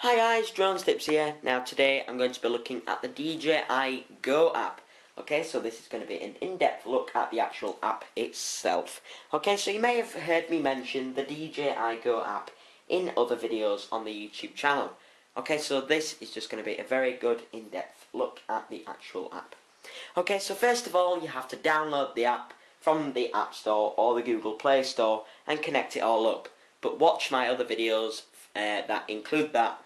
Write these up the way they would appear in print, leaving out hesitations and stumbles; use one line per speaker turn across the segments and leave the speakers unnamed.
Hi guys, Drones Tips here. Now today I'm going to be looking at the DJI GO app. Okay, so this is going to be an in-depth look at the actual app itself. Okay, so you may have heard me mention the DJI GO app in other videos on the YouTube channel. Okay, so this is just going to be a very good in-depth look at the actual app. Okay, so first of all you have to download the app from the App Store or the Google Play Store and connect it all up. But watch my other videos that include that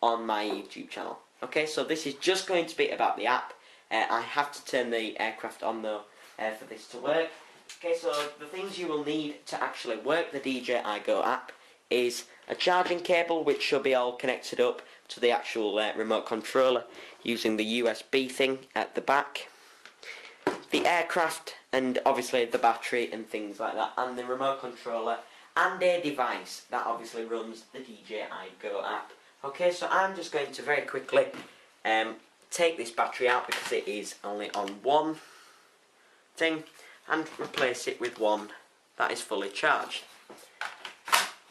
on my YouTube channel. Okay, so this is just going to be about the app. I have to turn the aircraft on though for this to work. Okay, so the things you will need to actually work the DJI GO app is a charging cable, which should be all connected up to the actual remote controller using the USB thing at the back, the aircraft, and obviously the battery and things like that, and the remote controller, and a device that obviously runs the DJI GO app. Okay, so I'm just going to very quickly take this battery out because it is only on one thing and replace it with one that is fully charged.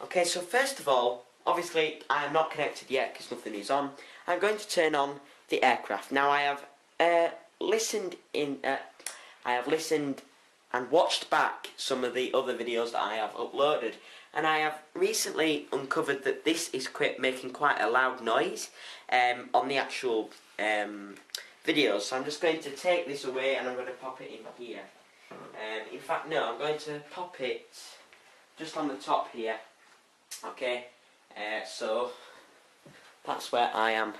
Okay, so first of all, obviously I am not connected yet because nothing is on. I'm going to turn on the aircraft. Now I have listened and watched back some of the other videos that I have uploaded, and I have recently uncovered that this is making quite a loud noise on the actual videos. So I'm just going to take this away and I'm going to pop it in here. In fact, no, I'm going to pop it just on the top here. Okay, so that's where I am,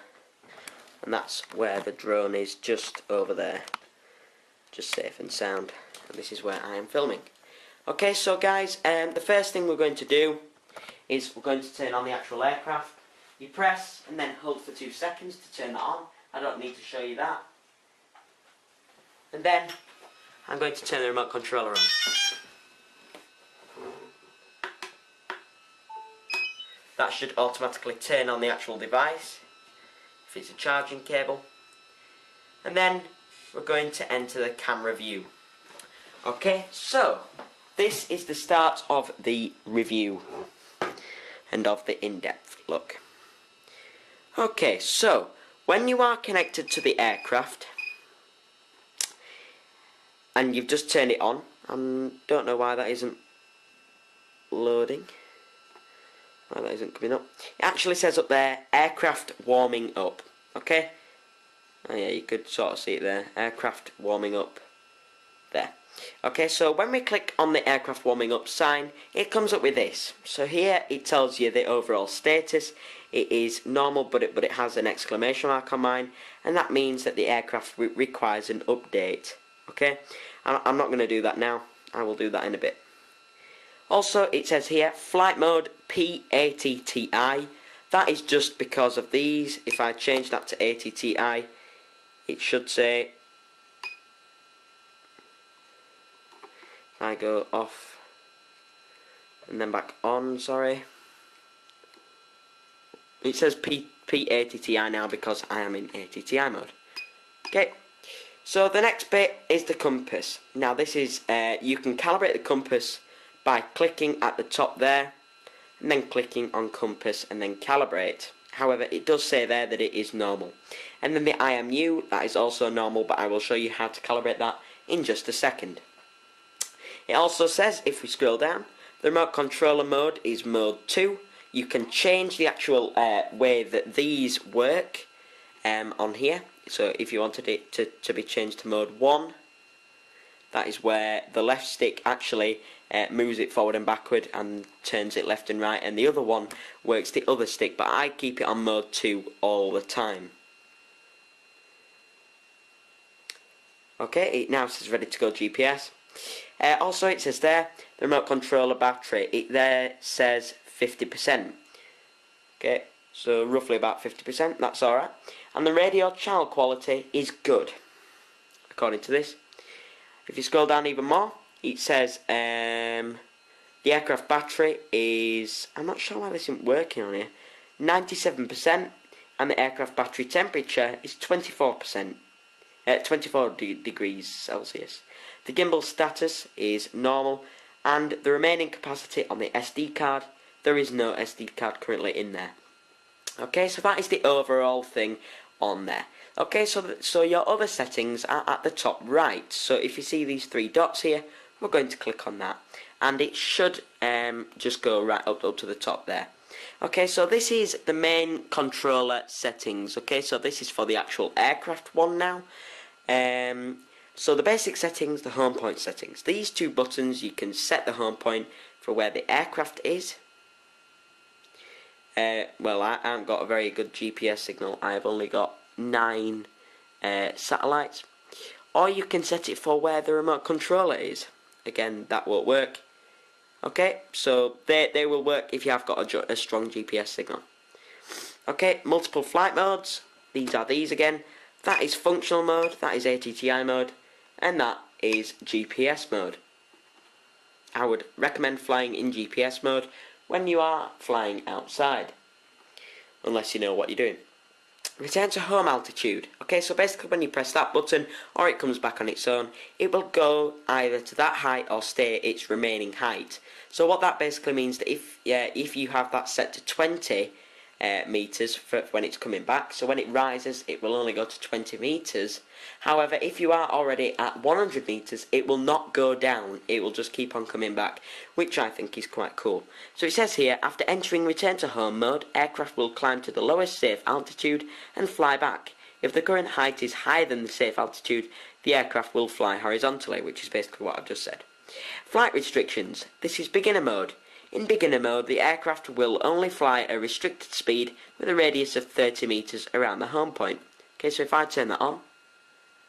and that's where the drone is, just over there, just safe and sound. And this is where I am filming. Okay, so guys, the first thing we're going to do is we're going to turn on the actual aircraft. You press and then hold for 2 seconds to turn that on. I don't need to show you that. And then I'm going to turn the remote controller on. That should automatically turn on the actual device if it's a charging cable. And then we're going to enter the camera view. Okay, so this is the start of the review and of the in-depth look. Okay, so when you are connected to the aircraft and you've just turned it on, I don't know why that isn't loading, why that isn't coming up. It actually says up there, aircraft warming up. Okay, oh yeah, you could sort of see it there, aircraft warming up there. Okay, so when we click on the aircraft warming up sign, it comes up with this. So here it tells you the overall status. It is normal, but it has an exclamation mark on mine, and that means that the aircraft requires an update. Okay, I'm not going to do that now. I will do that in a bit. Also, it says here flight mode P80Ti. That is just because of these. If I change that to ATTI, it should say, I go off and then back on, sorry. It says P80Ti now because I am in ATTI mode. Okay, so the next bit is the compass. Now this is, you can calibrate the compass by clicking at the top there and then clicking on compass and then calibrate. However, it does say there that it is normal. And then the IMU, that is also normal, but I will show you how to calibrate that in just a second. It also says, if we scroll down, the remote controller mode is mode 2. You can change the actual way that these work on here. So if you wanted it to be changed to mode 1, that is where the left stick actually moves it forward and backward and turns it left and right, and the other one works the other stick, but I keep it on mode 2 all the time. Okay, it now says ready to go GPS. Also it says there, the remote controller battery, it there says 50%. Okay, so roughly about 50%, that's alright. And the radio channel quality is good, according to this. If you scroll down even more, it says the aircraft battery is, I'm not sure why this isn't working on here, 97%, and the aircraft battery temperature is 24%. 24 degrees Celsius. The gimbal status is normal, and the remaining capacity on the SD card, there is no SD card currently in there. Okay, so that is the overall thing on there. Okay, so your other settings are at the top right. So if you see these three dots here, we're going to click on that, and it should just go right up to the top there. Okay, so this is the main controller settings. Okay, so this is for the actual aircraft one now. So the basic settings, the home point settings. These two buttons, you can set the home point for where the aircraft is. Well, I haven't got a very good GPS signal. I've only got 9 satellites. Or you can set it for where the remote controller is. Again, that won't work. Okay, so they will work if you have got a strong GPS signal. Okay, multiple flight modes. These are these again. That is functional mode, that is ATTI mode, and that is GPS mode. I would recommend flying in GPS mode when you are flying outside, unless you know what you're doing. Return to home altitude. Okay, so basically when you press that button, or it comes back on its own, it will go either to that height or stay its remaining height. So what that basically means that if you have that set to 20 meters for when it's coming back, so when it rises it will only go to 20 meters. However, if you are already at 100 meters, it will not go down, it will just keep on coming back, which I think is quite cool. So it says here, after entering return to home mode, aircraft will climb to the lowest safe altitude and fly back. If the current height is higher than the safe altitude, the aircraft will fly horizontally, which is basically what I've just said. Flight restrictions. This is beginner mode. In beginner mode, the aircraft will only fly a restricted speed with a radius of 30 meters around the home point. Okay, so if I turn that on,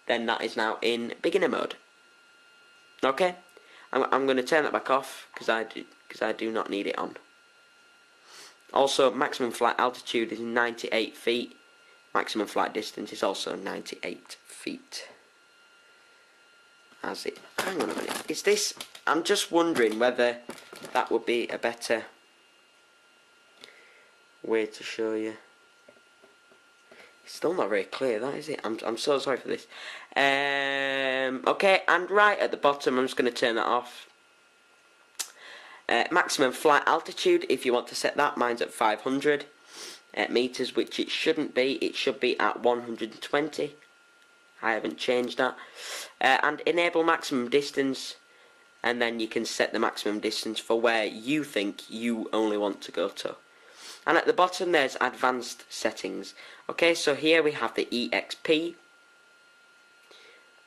then that is now in beginner mode. Okay, I'm going to turn that back off because I do not need it on. Also, maximum flight altitude is 98 feet. Maximum flight distance is also 98 feet. Hang on a minute. Is this? I'm just wondering whether that would be a better way to show you. It's still not very clear, that is it. I'm so sorry for this. Okay, and right at the bottom, I'm just going to turn that off. Maximum flight altitude, if you want to set that, mine's at 500 meters, which it shouldn't be. It should be at 120. I haven't changed that. And enable maximum distance, and then you can set the maximum distance for where you think you only want to go to. And at the bottom there's advanced settings. Okay, so here we have the EXP.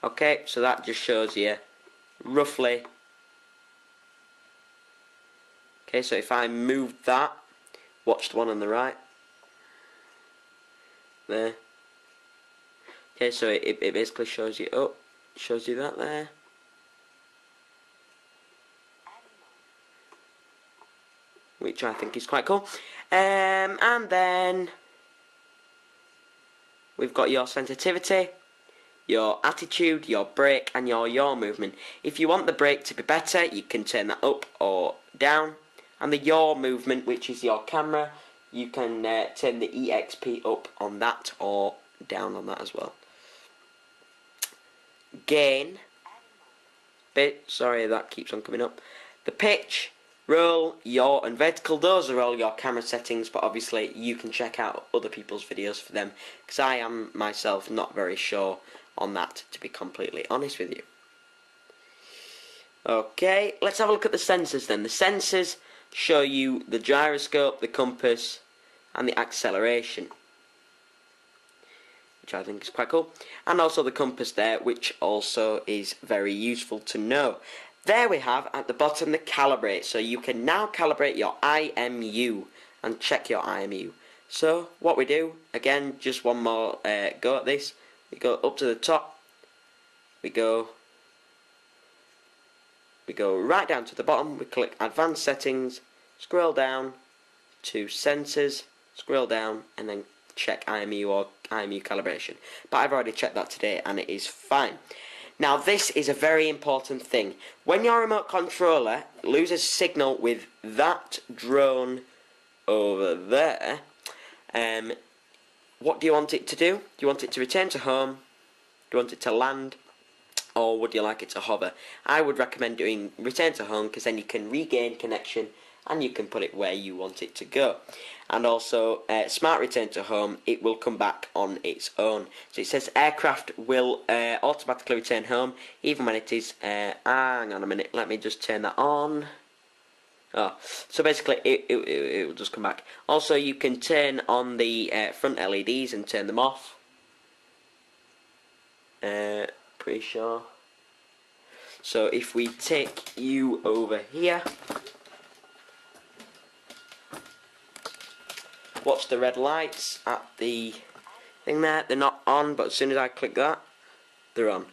Okay, so that just shows you roughly. Okay, so if I move that, watch the one on the right. There. Okay, so it basically shows you shows you that there. Which I think is quite cool. And then we've got your sensitivity, your attitude, your brake, and your yaw movement. If you want the brake to be better, you can turn that up or down. And the yaw movement, which is your camera, you can turn the EXP up on that or down on that as well. Gain, sorry that keeps on coming up. The pitch, roll, yaw, and vertical, those are all your camera settings, but obviously you can check out other people's videos for them, because I am myself not very sure on that, to be completely honest with you. Okay, let's have a look at the sensors then. The sensors show you the gyroscope, the compass, and the acceleration, which I think is quite cool, and also the compass there, which also is very useful to know. There we have at the bottom the calibrate, so you can now calibrate your IMU and check your IMU. So what we do, again, just one more go at this. We go up to the top, we go right down to the bottom, we click advanced settings, scroll down to sensors, scroll down, and then check IMU or IMU calibration. But I've already checked that today and it is fine. Now this is a very important thing. When your remote controller loses signal with that drone over there, what do you want it to do? Do you want it to return to home? Do you want it to land? Or would you like it to hover? I would recommend doing return to home, because then you can regain connection and you can put it where you want it to go. And also smart return to home, it will come back on its own. So it says aircraft will automatically return home even when it is hang on a minute, let me just turn that on. Oh, so basically it will just come back. Also you can turn on the front LEDs and turn them off. Pretty sure. So if we take you over here, watch the red lights at the thing there. They're not on, but as soon as I click that, they're on.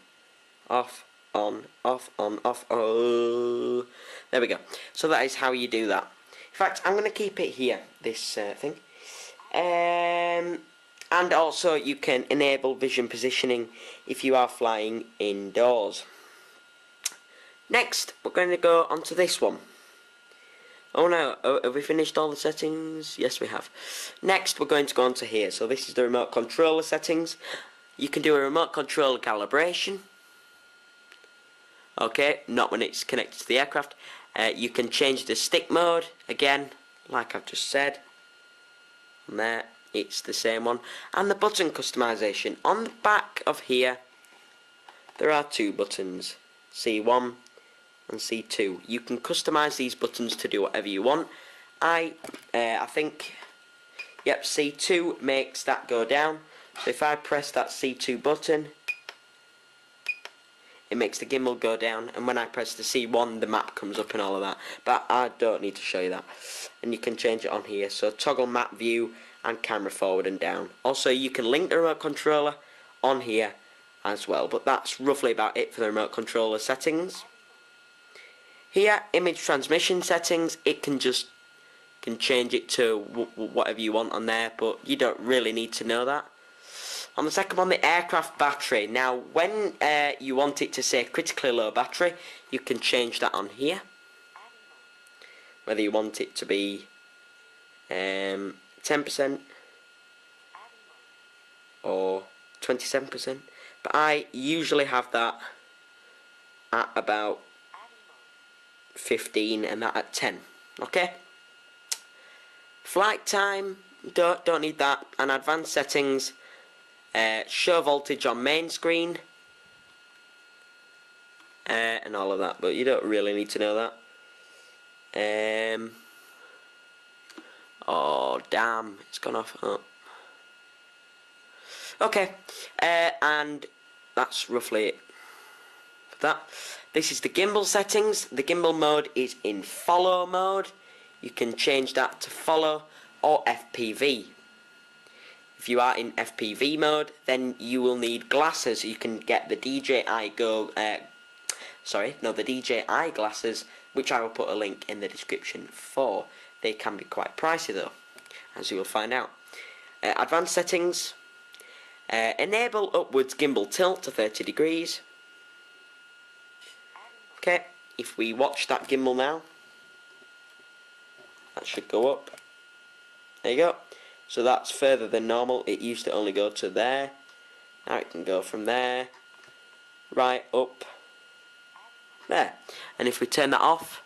Off, on, off, on, off. Oh, there we go. So that is how you do that. In fact, I'm going to keep it here, this thing. And also you can enable vision positioning if you are flying indoors. Next, we're going to go on to this one. Oh no, have we finished all the settings? Yes, we have. Next, we're going to go on to here. So this is the remote controller settings. You can do a remote controller calibration. Okay, not when it's connected to the aircraft. You can change the stick mode, again, like I've just said. And there, it's the same one. And the button customization. On the back of here, there are two buttons, C1 and C2. You can customize these buttons to do whatever you want. I think, yep, C2 makes that go down. So if I press that C2 button, it makes the gimbal go down, and when I press the C1 the map comes up and all of that, but I don't need to show you that. And you can change it on here, so toggle map view and camera forward and down. Also you can link the remote controller on here as well, but that's roughly about it for the remote controller settings. Here, image transmission settings, it can change it to whatever you want on there, but you don't really need to know that. On the second one, the aircraft battery. Now, when you want it to say critically low battery, you can change that on here. Whether you want it to be 10% or 27%. But I usually have that at about 15 and that at 10. Okay? Flight time, don't need that. And advanced settings. Show voltage on main screen and all of that, but you don't really need to know that. Oh damn, it's gone off. Oh. Okay, and that's roughly it for that. This is the gimbal settings. The gimbal mode is in follow mode. You can change that to follow or FPV. If you are in FPV mode, then you will need glasses. You can get the DJI GO, the DJI glasses, which I will put a link in the description for. They can be quite pricey though, as you will find out. Advanced settings. Enable upwards gimbal tilt to 30 degrees. Okay, if we watch that gimbal now, that should go up. There you go. So that's further than normal. It used to only go to there. Now it can go from there, right up, there. And if we turn that off,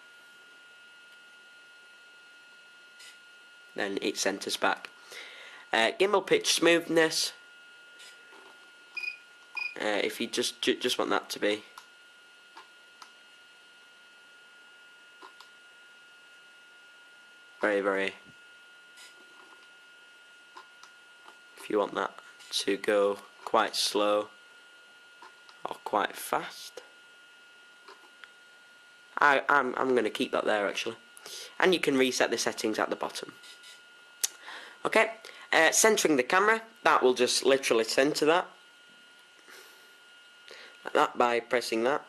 then it centers back. Gimbal pitch smoothness. If you just want that to be very, very. If you want that to go quite slow or quite fast, I'm going to keep that there actually. And you can reset the settings at the bottom. Okay, centering the camera, that will just literally center that like that by pressing that.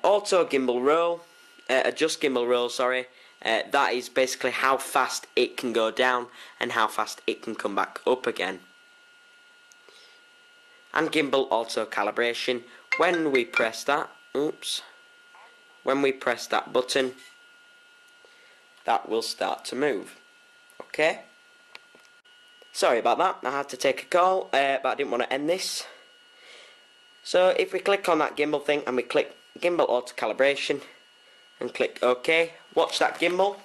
Auto gimbal roll, adjust gimbal roll, sorry. That is basically how fast it can go down and how fast it can come back up again. And gimbal auto calibration. When we press that, when we press that button, that will start to move. Okay? Sorry about that, I had to take a call, but I didn't want to end this. So if we click on that gimbal thing and we click gimbal auto calibration, and click OK. Watch that gimbal.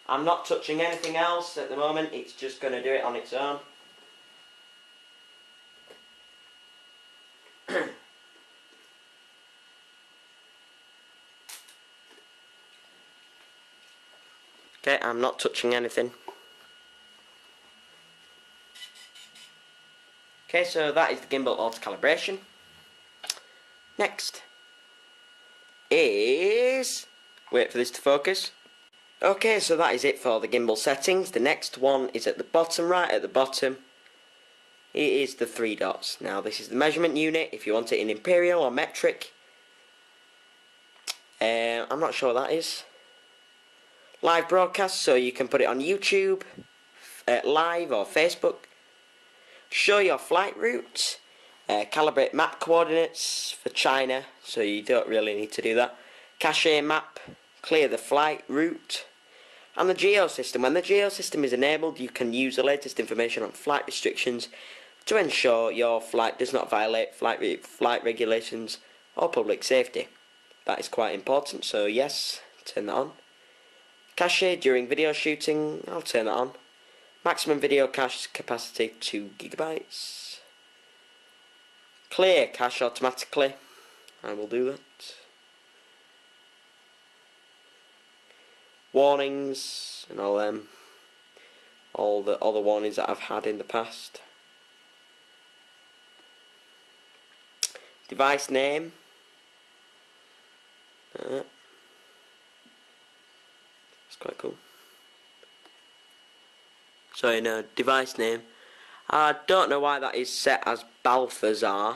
I'm not touching anything else at the moment, it's just going to do it on its own. Okay, I'm not touching anything. Okay, so that is the gimbal auto calibration. Next is, wait for this to focus. Okay, so that is it for the gimbal settings. The next one is at the bottom, right at the bottom. It is the 3 dots. Now this is the measurement unit, if you want it in imperial or metric. I'm not sure what that is. Live broadcast, so you can put it on YouTube, live or Facebook. Show your flight route. Calibrate map coordinates for China, so you don't really need to do that. Cache map, clear the flight route. And the geo system. When the geo system is enabled, you can use the latest information on flight restrictions to ensure your flight does not violate flight regulations or public safety. That is quite important, so yes, turn that on. Cache during video shooting, I'll turn that on. Maximum video cache capacity 2 GB. Clear cache automatically, I will do that. Warnings and all them, all the other warnings that I've had in the past. Device name. It's quite cool. So no, device name. I don't know why that is set as Balthazar.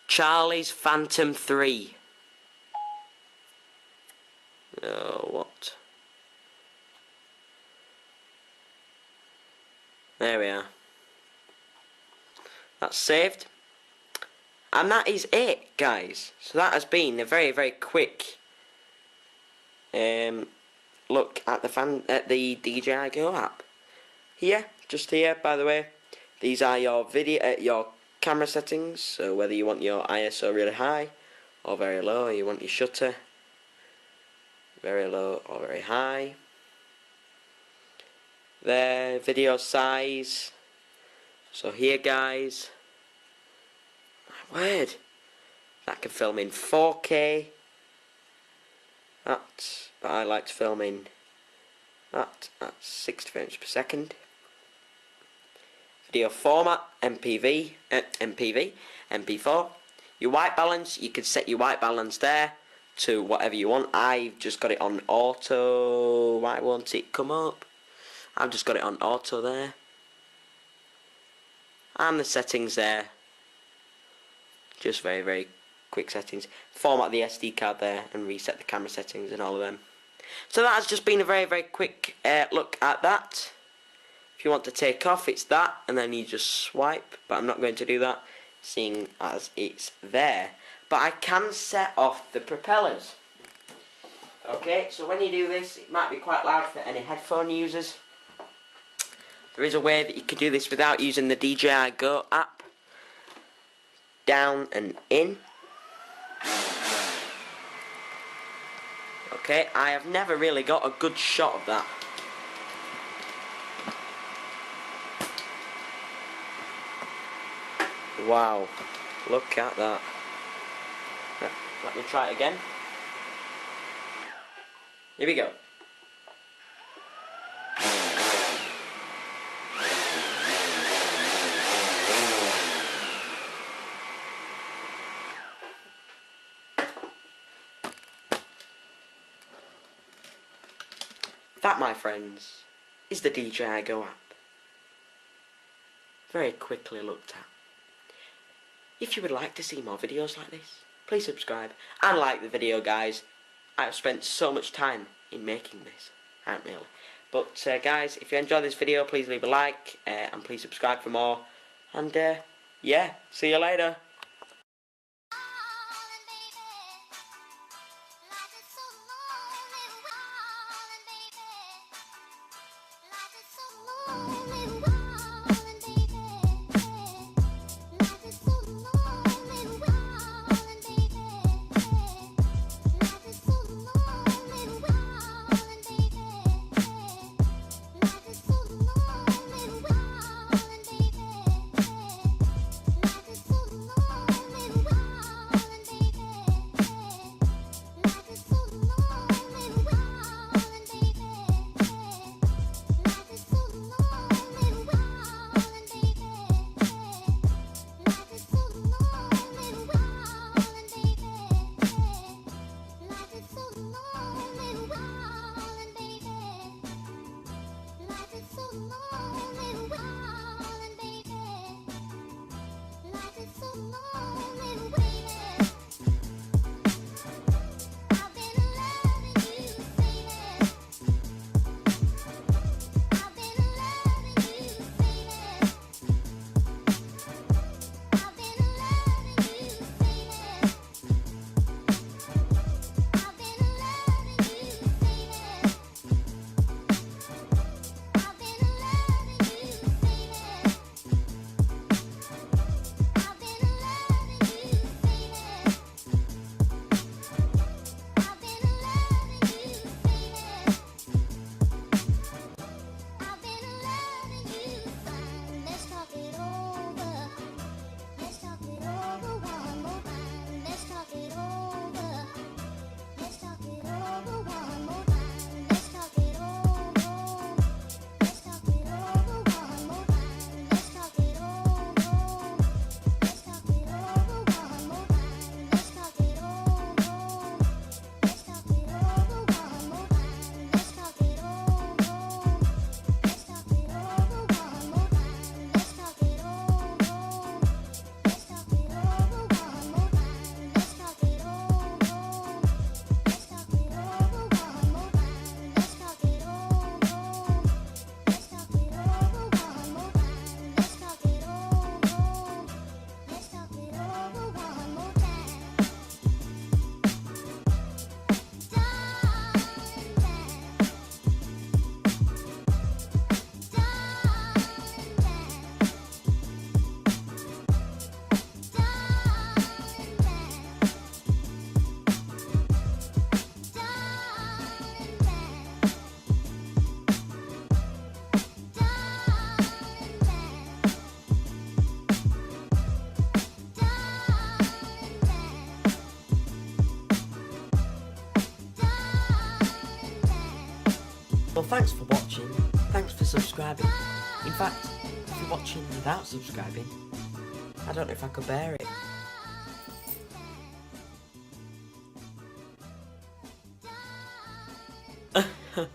Charlie's Phantom 3. Oh, what? There we are. That's saved. And that is it, guys. So that has been a very, very quick look at the DJI GO app. Here, just here, by the way, these are your your camera settings. So whether you want your ISO really high or very low, or you want your shutter very low or very high. There, video size. So here, guys, my word, that can film in 4K. But I like to film in that at 60 frames per second. Video format, MP4. Your white balance, you can set your white balance there to whatever you want. I've just got it on auto. Why won't it come up? I've just got it on auto there. And the settings there. Just very, very quick settings. Format the SD card there and reset the camera settings and all of them. So that has just been a very, very quick look at that. If you want to take off, it's that, and then you just swipe, but I'm not going to do that, seeing as it's there. But I can set off the propellers. Okay, so when you do this, it might be quite loud for any headphone users. There is a way that you can do this without using the DJI GO app. Down and in. Okay, I have never really got a good shot of that. Wow, look at that. Let me try it again. Here we go. That, my friends, is the DJI GO app. Very quickly looked at. If you would like to see more videos like this, please subscribe and like the video, guys. I have spent so much time in making this, haven't really. But guys, if you enjoyed this video, please leave a like and please subscribe for more. And yeah, see you later. Well, thanks for watching, thanks for subscribing. In fact, if you're watching without subscribing, I don't know if I could bear it.